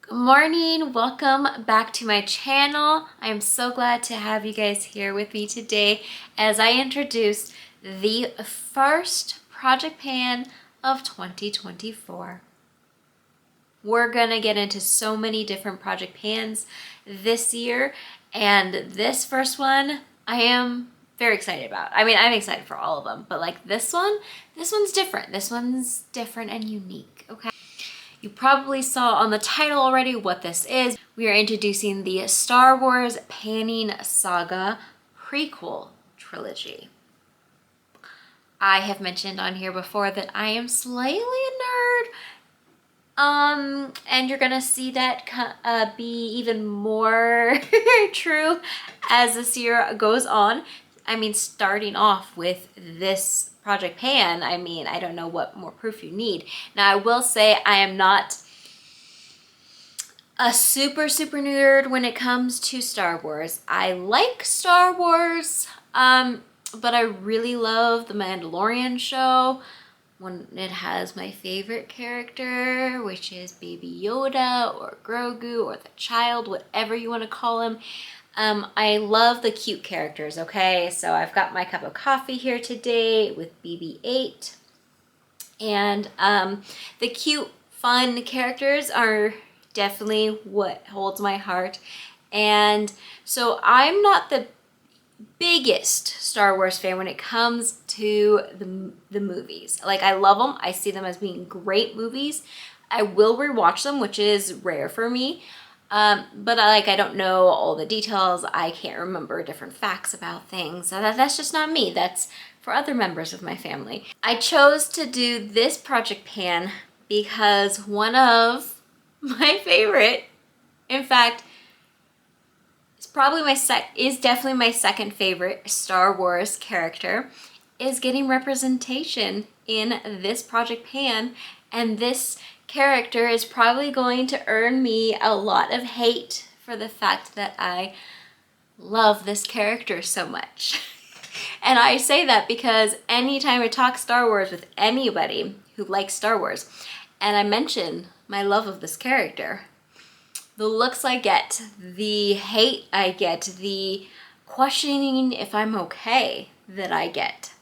Good morning, welcome back to my channel. I am so glad to have you guys here with me today as I introduce the first project pan of 2024. We're gonna get into so many different project pans this year, and this first one I am very excited about. I mean, I'm excited for all of them, but like this one's different. This one's different and unique, okay? You probably saw on the title already what this is. We are introducing the Star Wars Panning Saga prequel trilogy. I have mentioned on here before that I am slightly a nerd. And you're gonna see that be even more true as this year goes on. I mean, starting off with this Project Pan, I mean, I don't know what more proof you need. Now, I will say I am not a super nerd when it comes to Star Wars. I like Star Wars, but I really love The Mandalorian show when it has my favorite character, which is Baby Yoda or Grogu or the child, whatever you want to call him. I love the cute characters, okay? So I've got my cup of coffee here today with BB-8. And the cute, fun characters are definitely what holds my heart. And so I'm not the biggest Star Wars fan when it comes to the movies. Like, I love them. I see them as being great movies. I will rewatch them, which is rare for me. But I don't know all the details. I can't remember different facts about things. So that's just not me. That's for other members of my family. I chose to do this Project Pan because one of my favorite, in fact, is definitely my second favorite Star Wars character, is getting representation in this Project Pan, and this character is probably going to earn me a lot of hate for the fact that I love this character so much. And I say that because anytime I talk Star Wars with anybody who likes Star Wars, and I mention my love of this character, the looks I get, the hate I get, the questioning if I'm okay that I get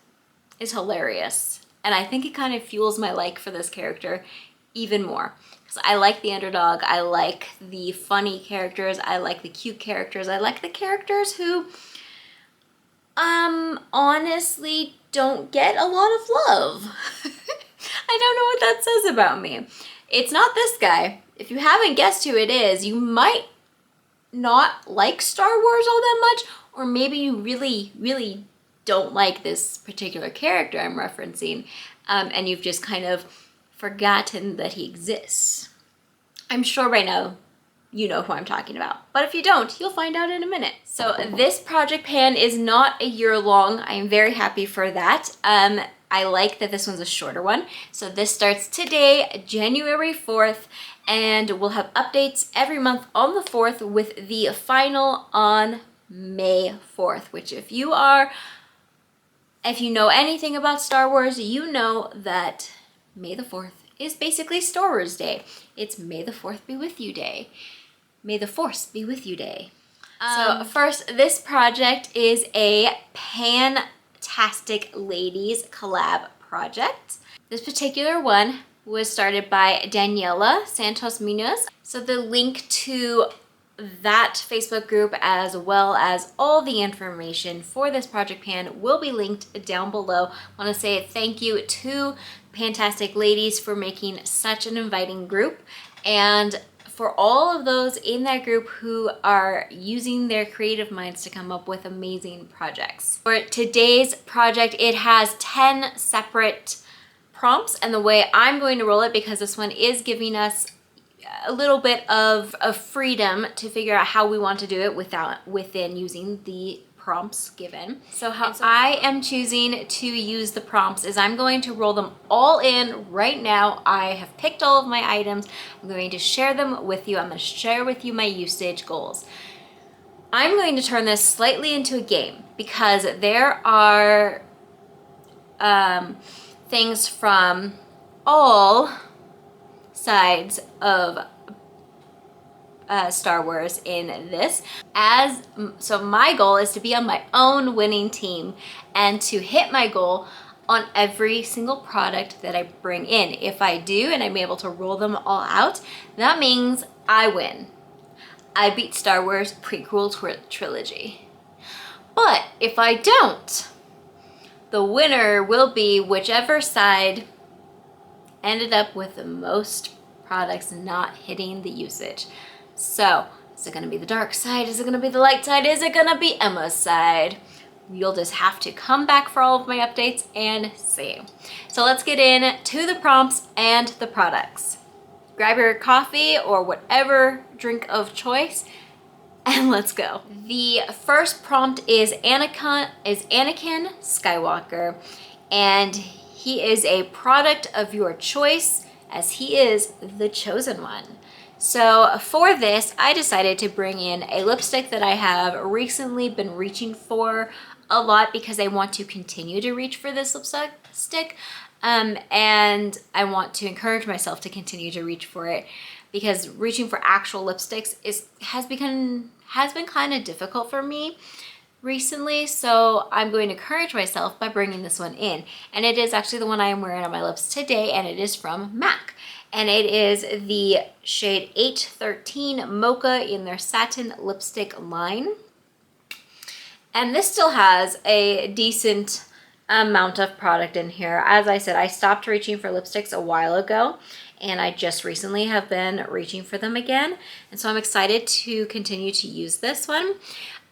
is hilarious. And I think it kind of fuels my like for this character even more. Because I like the underdog, I like the funny characters, I like the cute characters, I like the characters who honestly don't get a lot of love. I don't know what that says about me. It's not this guy. If you haven't guessed who it is, you might not like Star Wars all that much, or maybe you really don't like this particular character I'm referencing, and you've just kind of forgotten that he exists. I'm sure right now you know who I'm talking about, but if you don't, you'll find out in a minute. So this Project Pan is not a year long. I'm very happy for that. I like that this one's a shorter one. So this starts today, January 4th, and we'll have updates every month on the 4th with the final on May 4th, which if you know anything about Star Wars, you know that May the 4th is basically Star Wars Day. It's May the 4th be with you day. May the Force be with you day. So first, this project is a PANtastic Ladies collab project. This particular one was started by Daniella Santos Munoz. So the link to that Facebook group, as well as all the information for this Project Pan, will be linked down below. I want to say thank you to PANtastic Ladies for making such an inviting group, and for all of those in that group who are using their creative minds to come up with amazing projects. For today's project, it has 10 separate prompts, and the way I'm going to roll it, because this one is giving us a little bit of freedom to figure out how we want to do it within using the prompts given. So how I am choosing to use the prompts is I'm going to roll them all in right now. I have picked all of my items. I'm going to share them with you. I'm going to share with you my usage goals. I'm going to turn this slightly into a game because there are things from all sides of Star Wars in this. So my goal is to be on my own winning team and to hit my goal on every single product that I bring in. If I do and I'm able to roll them all out, that means I win. I beat Star Wars prequel trilogy. But if I don't, the winner will be whichever side ended up with the most products not hitting the usage. So, is it gonna be the dark side? Is it gonna be the light side? Is it gonna be Emma's side? You'll just have to come back for all of my updates and see. So let's get into the prompts and the products. Grab your coffee or whatever drink of choice and let's go. The first prompt is Anakin Skywalker, and he is a product of your choice as he is the chosen one. So for this, I decided to bring in a lipstick that I have recently been reaching for a lot because I want to continue to reach for this lipstick. And I want to encourage myself to continue to reach for it because reaching for actual lipsticks has been kind of difficult for me recently. So I'm going to encourage myself by bringing this one in. And it is actually the one I am wearing on my lips today, and it is from MAC. And it is the shade 813 Mocha in their satin lipstick line. And this still has a decent amount of product in here. As I said, I stopped reaching for lipsticks a while ago, and I just recently have been reaching for them again. And so I'm excited to continue to use this one.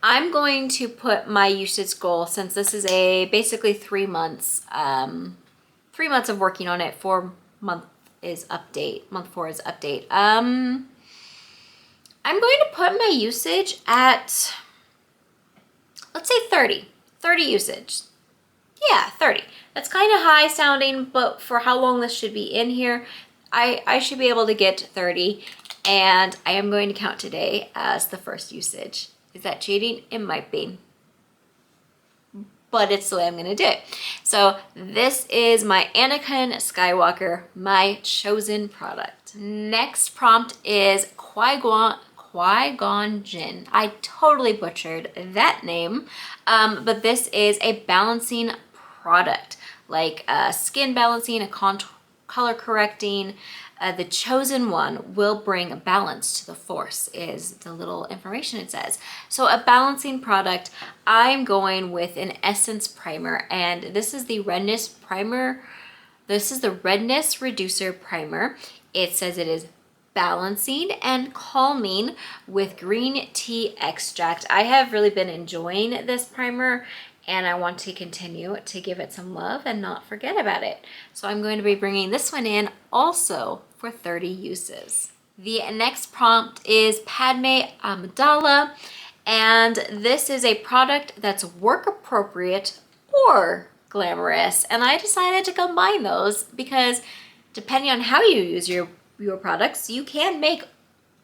I'm going to put my usage goal, since this is basically 3 months, 3 months of working on it. Month 4 is update. I'm going to put my usage at, let's say 30 usage. Yeah, 30. That's kind of high sounding, but for how long this should be in here, I should be able to get to 30, and I am going to count today as the first usage. Is that cheating? It might be, but it's the way I'm going to do it. So this is my Anakin Skywalker, my chosen product. Next prompt is Qui-Gon Jinn. I totally butchered that name, but this is a balancing product, like skin balancing, a color correcting. The chosen one will bring balance to the Force, is the little information it says. So a balancing product, I'm going with an Essence Primer, and this is the Redness Primer. This is the Redness Reducer Primer. It says it is balancing and calming with green tea extract. I have really been enjoying this primer, and I want to continue to give it some love and not forget about it. So I'm going to be bringing this one in also for 30 uses. The next prompt is Padme Amidala, and this is a product that's work appropriate or glamorous. And I decided to combine those because depending on how you use your products, you can make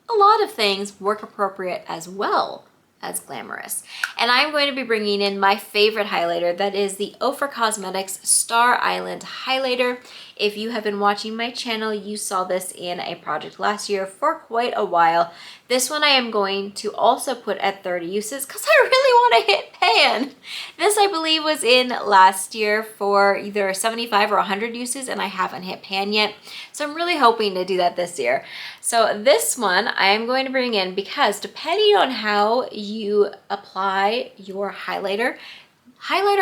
a lot of things work appropriate as well as glamorous. And I'm going to be bringing in my favorite highlighter, that is the Ofra Cosmetics Star Island highlighter. If you have been watching my channel, you saw this in a project last year for quite a while. This one I am going to also put at 30 uses because I really want to hit pan. This I believe was in last year for either 75 or 100 uses, and I haven't hit pan yet. So I'm really hoping to do that this year. So this one I am going to bring in because depending on how you apply your highlighter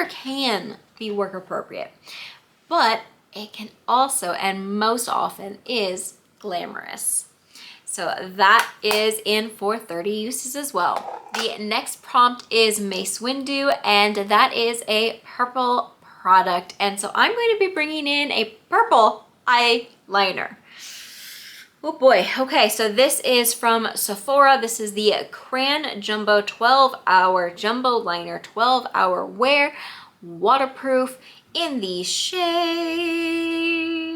can be work appropriate, but it can also, and most often, is glamorous. So that is in for 30 uses as well. The next prompt is Mace Windu, and that is a purple product. And so I'm going to be bringing in a purple eyeliner. Oh boy. Okay, so this is from Sephora. This is the Cran Jumbo 12-Hour Jumbo Liner, 12-hour wear, waterproof, in the shade,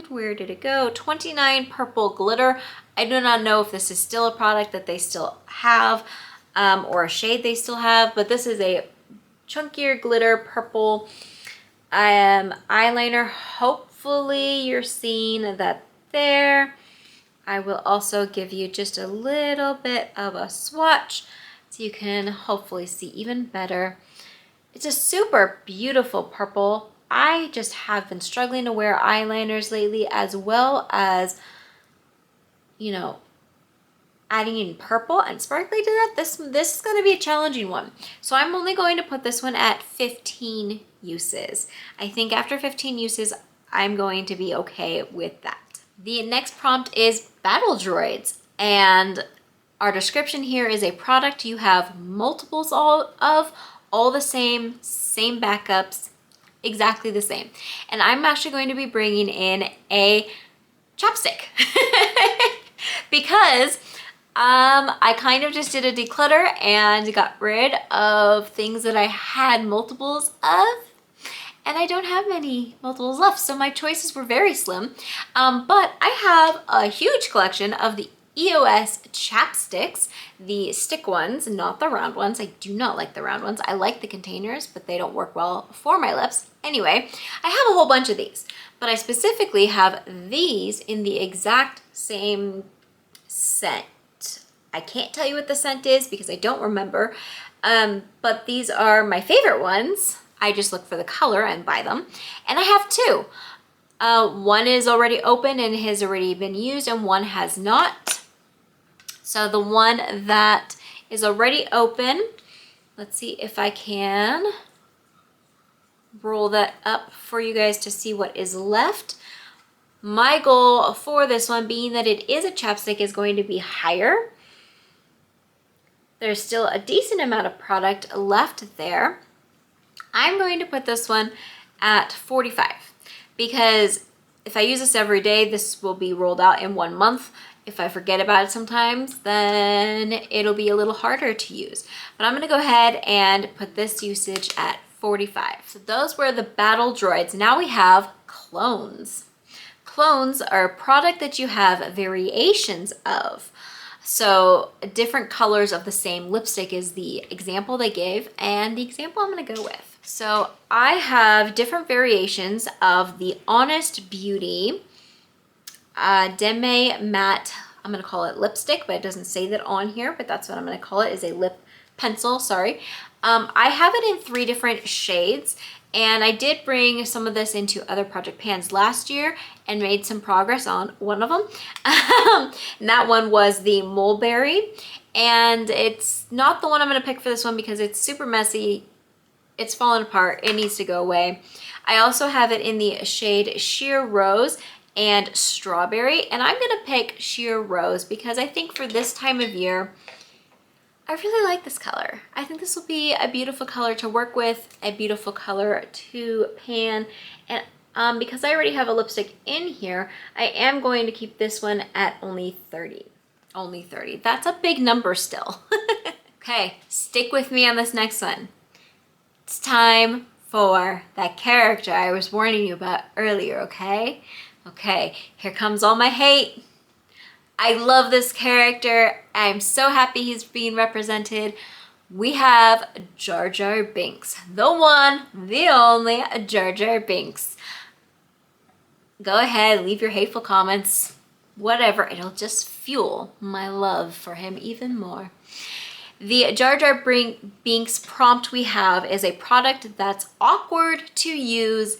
where did it go? 29 Purple Glitter. I do not know if this is still a product that they still have or a shade they still have, but this is a chunkier glitter purple eyeliner. Hopefully you're seeing that there. I will also give you just a little bit of a swatch so you can hopefully see even better. It's a super beautiful purple. I just have been struggling to wear eyeliners lately, as well as, you know, adding in purple and sparkly to that. This is going to be a challenging one. So I'm only going to put this one at 15 uses. I think after 15 uses, I'm going to be okay with that. The next prompt is battle droids, and our description here is a product you have multiples of, all the same backups, exactly the same. And I'm actually going to be bringing in a chapstick because I kind of just did a declutter and got rid of things that I had multiples of, and I don't have many multiples left, so my choices were very slim. But I have a huge collection of the EOS chapsticks, the stick ones, not the round ones. I do not like the round ones. I like the containers, but they don't work well for my lips. Anyway, I have a whole bunch of these, but I specifically have these in the exact same scent. I can't tell you what the scent is because I don't remember, but these are my favorite ones. I just look for the color and buy them. And I have two. One is already open and has already been used, and one has not. So the one that is already open, let's see if I can roll that up for you guys to see what is left. My goal for this one, being that it is a chapstick, is going to be higher. There's still a decent amount of product left there. I'm going to put this one at 45 because if I use this every day, this will be rolled out in 1 month. If I forget about it sometimes, then it'll be a little harder to use. But I'm gonna go ahead and put this usage at 45. So those were the battle droids. Now we have clones. Clones are a product that you have variations of. So different colors of the same lipstick is the example they gave, and the example I'm gonna go with. So I have different variations of the Honest Beauty Demi Matte, I'm gonna call it lipstick, but it doesn't say that on here, but that's what I'm gonna call it, is a lip pencil, sorry. I have it in 3 different shades, and I did bring some of this into other project pans last year and made some progress on one of them. And that one was the Mulberry, and it's not the one I'm gonna pick for this one because it's super messy. It's falling apart, it needs to go away. I also have it in the shade Sheer Rose and Strawberry, and I'm gonna pick Sheer Rose because I think for this time of year, I really like this color. I think this will be a beautiful color to work with, a beautiful color to pan, and because I already have a lipstick in here, I am going to keep this one at only 30. Only 30, that's a big number still. Okay, stick with me on this next one. It's time for that character I was warning you about earlier, okay? Okay, here comes all my hate. I love this character. I'm so happy he's being represented. We have Jar Jar Binks, the one, the only Jar Jar Binks. Go ahead, leave your hateful comments, whatever. It'll just fuel my love for him even more. The Jar Jar Binks prompt we have is a product that's awkward to use,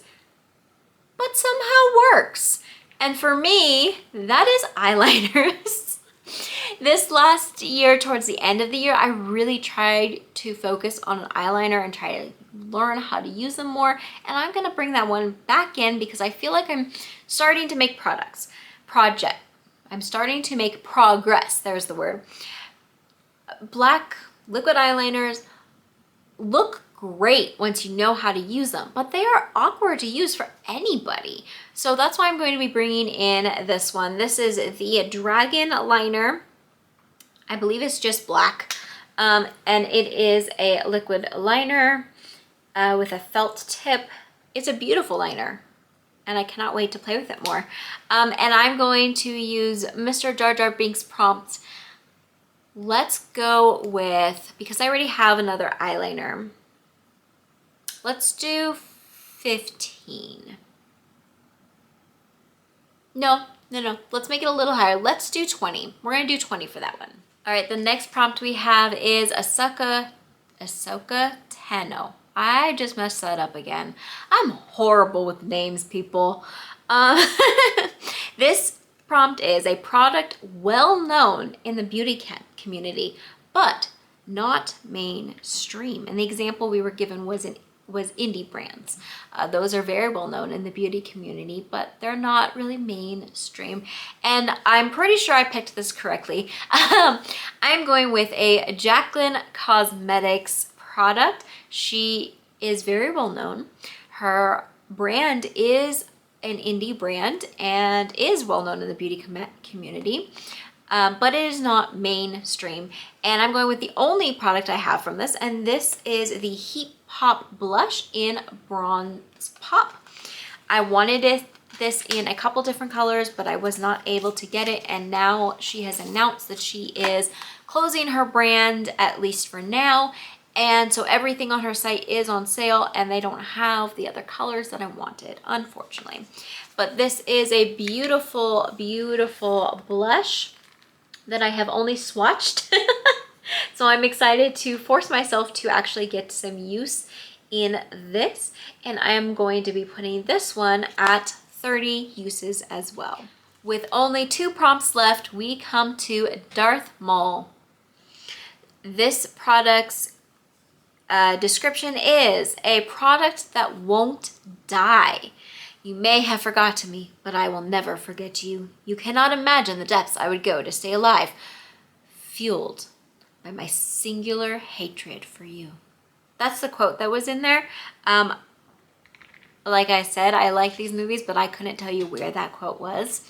but somehow works. And for me, that is eyeliners. This last year, towards the end of the year, I really tried to focus on an eyeliner and try to learn how to use them more. And I'm gonna bring that one back in because I feel like I'm starting to make I'm starting to make progress, there's the word. Black liquid eyeliners look great once you know how to use them, but they are awkward to use for anybody. So that's why I'm going to be bringing in this one. This is the Dragon Liner. I believe it's just black, and it is a liquid liner with a felt tip. It's a beautiful liner, and I cannot wait to play with it more. And I'm going to use Mr. Jar Jar Binks prompt. Let's go with, because I already have another eyeliner, let's do 15. No, No, let's make it a little higher. Let's do 20. We're gonna do 20 for that one. All right, the next prompt we have is Ahsoka Tano. I just messed that up again. I'm horrible with names, people. This prompt is a product well known in the beauty community, but not mainstream. And the example we were given was indie brands. Those are very well known in the beauty community, but they're not really mainstream. And I'm pretty sure I picked this correctly. I'm going with a Jaclyn Cosmetics product. She is very well known. Her brand is an indie brand and is well known in the beauty community. But it is not mainstream. And I'm going with the only product I have from this, and this is the Heat Pop Blush in Bronze Pop. I wanted this in a couple different colors, but I was not able to get it, and now she has announced that she is closing her brand, at least for now, and so everything on her site is on sale, and they don't have the other colors that I wanted, unfortunately. But this is a beautiful, beautiful blush that I have only swatched. So I'm excited to force myself to actually get some use in this. And I am going to be putting this one at 30 uses as well. With only 2 prompts left, we come to Darth Maul. This product's description is a product that won't die. You may have forgotten me, but I will never forget you. You cannot imagine the depths I would go to stay alive, fueled by my singular hatred for you. That's the quote that was in there. Like I said, I like these movies, but I couldn't tell you where that quote was.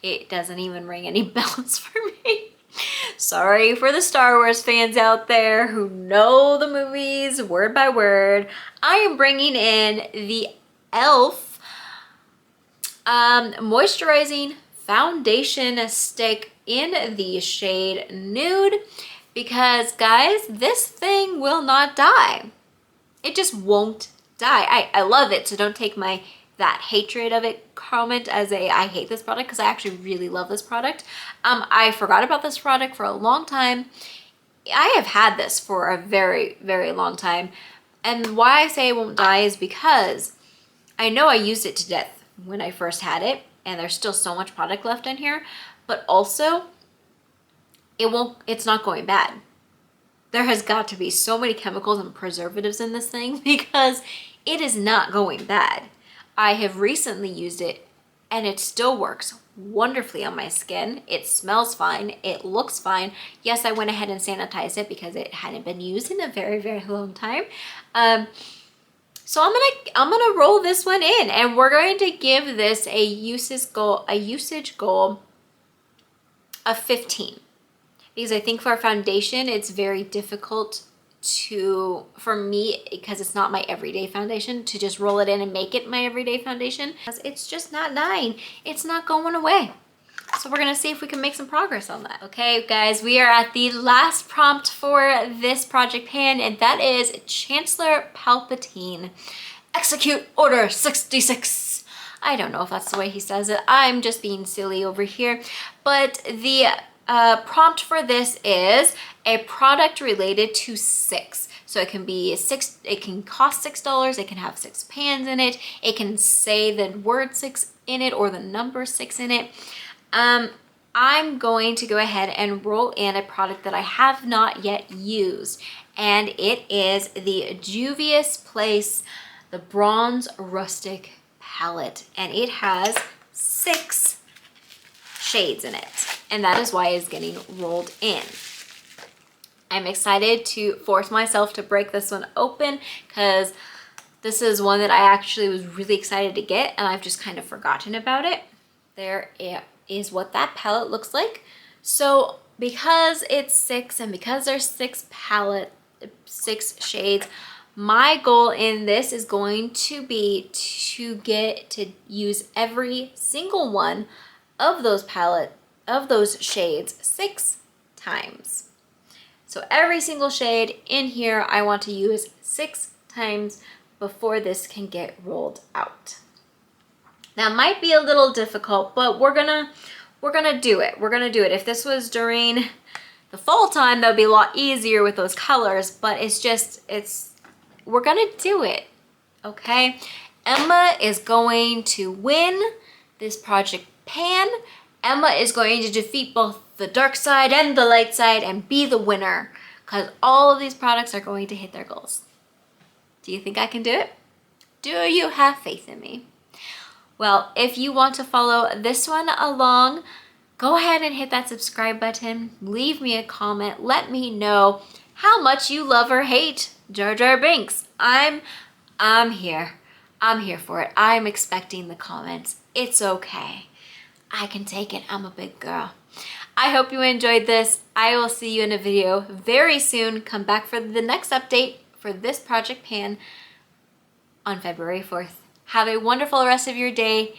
It doesn't even ring any bells for me. Sorry for the Star Wars fans out there who know the movies word by word. I am bringing in the e.l.f. Moisturizing foundation stick in the shade Nude, because guys, this thing will not die. It just won't die. I love it, so don't take that hatred of it comment as I hate this product, because I actually really love this product. I forgot about this product for a long time. I have had this for a very, very long time. And why I say it won't die is because I know I used it to death when I first had it, and there's still so much product left in here, but also it's not going bad. There has got to be so many chemicals and preservatives in this thing because it is not going bad. I have recently used it and it still works wonderfully on my skin. It smells fine. It looks fine. Yes, I went ahead and sanitized it because it hadn't been used in a very, very long time. So I'm gonna roll this one in, and we're going to give this a usage goal of 15. Because I think for a foundation, it's very difficult for me, because it's not my everyday foundation, to just roll it in and make it my everyday foundation. It's just not dying. It's not going away. So we're gonna see if we can make some progress on that. Okay, guys, we are at the last prompt for this project pan, and that is Chancellor Palpatine. Execute Order 66. I don't know if that's the way he says it. I'm just being silly over here. But the prompt for this is a product related to 6. So it can be 6, it can cost $6, it can have 6 pans in it, it can say the word 6 in it or the number 6 in it. I'm going to go ahead and roll in a product that I have not yet used, and it is the Juvia's Place, the Bronze Rustic Palette, and it has 6 shades in it, and that is why it's getting rolled in. I'm excited to force myself to break this one open because this is one that I actually was really excited to get, and I've just kind of forgotten about it. There it is what that palette looks like. So because it's 6 and because there's 6 shades, my goal in this is going to be to get to use every single one of those shades 6 times. So every single shade in here I want to use 6 times before this can get rolled out. That might be a little difficult, but we're gonna do it. We're gonna do it. If this was during the fall time, that would be a lot easier with those colors, but we're gonna do it, okay? Emma is going to win this project pan. Emma is going to defeat both the dark side and the light side and be the winner, because all of these products are going to hit their goals. Do you think I can do it? Do you have faith in me? Well, if you want to follow this one along, go ahead and hit that subscribe button. Leave me a comment. Let me know how much you love or hate Jar Jar Binks. I'm here. I'm here for it. I'm expecting the comments. It's okay. I can take it. I'm a big girl. I hope you enjoyed this. I will see you in a video very soon. Come back for the next update for this project pan on February 4th. Have a wonderful rest of your day.